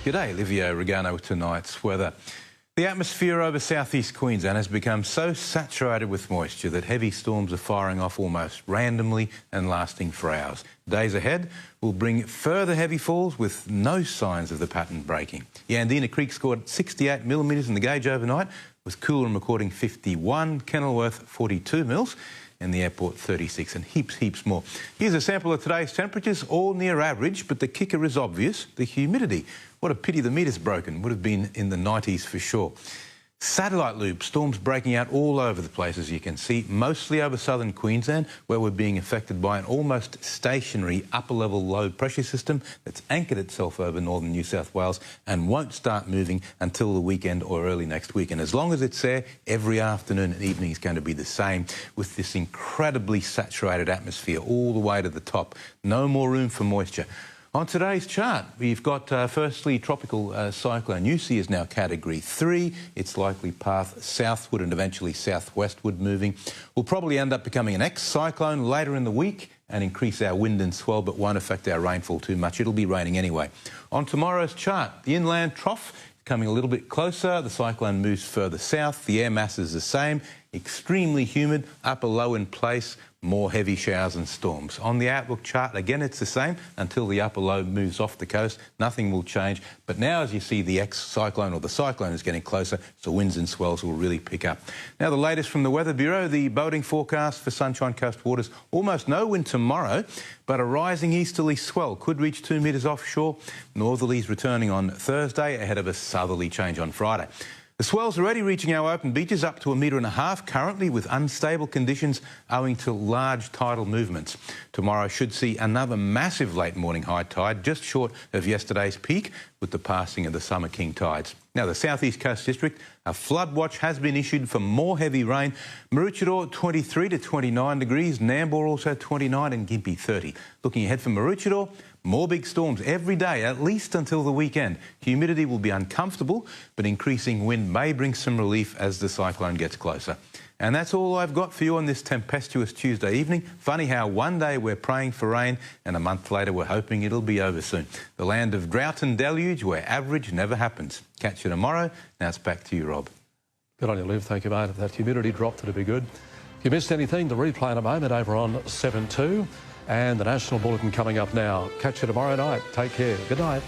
G'day, Livio, Regano with tonight's weather. The atmosphere over southeast Queensland has become so saturated with moisture that heavy storms are firing off almost randomly and lasting for hours. Days ahead will bring further heavy falls with no signs of the pattern breaking. Yandina Creek scored 68 millimetres in the gauge overnight, with Coolum recording 51, Kenilworth 42 mils, and the airport 36, and heaps more. Here's a sample of today's temperatures, all near average, but the kicker is obvious, the humidity. What a pity the meter's broken, would have been in the 90s for sure. Satellite loop, storms breaking out all over the place, as you can see, mostly over southern Queensland, where we're being affected by an almost stationary upper-level low pressure system that's anchored itself over northern New South Wales and won't start moving until the weekend or early next week. And as long as it's there, every afternoon and evening is going to be the same, with this incredibly saturated atmosphere all the way to the top. No more room for moisture. On today's chart, we've got, firstly, tropical cyclone Nusi is now Category 3. Its likely path southward and eventually southwestward moving. Will probably end up becoming an ex-cyclone later in the week and increase our wind and swell, but won't affect our rainfall too much. It'll be raining anyway. On tomorrow's chart, the inland trough is coming a little bit closer. The cyclone moves further south. The air mass is the same. Extremely humid, upper low in place, more heavy showers and storms. On the outlook chart, again, it's the same until the upper low moves off the coast. Nothing will change. But now, as you see, the ex-cyclone or the cyclone is getting closer, so winds and swells will really pick up. Now, the latest from the Weather Bureau, the boating forecast for Sunshine Coast waters, almost no wind tomorrow, but a rising easterly swell could reach 2 metres offshore. Northerlies returning on Thursday ahead of a southerly change on Friday. The swell's already reaching our open beaches up to 1.5 metres currently, with unstable conditions owing to large tidal movements. Tomorrow should see another massive late morning high tide, just short of yesterday's peak, with the passing of the summer king tides. Now, the South East Coast District, a flood watch has been issued for more heavy rain. Maroochydore 23 to 29 degrees, Nambour also 29 and Gympie 30. Looking ahead for Maroochydore, more big storms every day, at least until the weekend. Humidity will be uncomfortable, but increasing wind may bring some relief as the cyclone gets closer. And that's all I've got for you on this tempestuous Tuesday evening. Funny how one day we're praying for rain and a month later we're hoping it'll be over soon. The land of drought and deluge where average never happens. Catch you tomorrow. Now it's back to you, Rob. Good on you, Liv. Thank you, mate. If that humidity dropped, it'd be good. If you missed anything, the replay in a moment over on 7.2 and the National Bulletin coming up now. Catch you tomorrow night. Take care. Good night.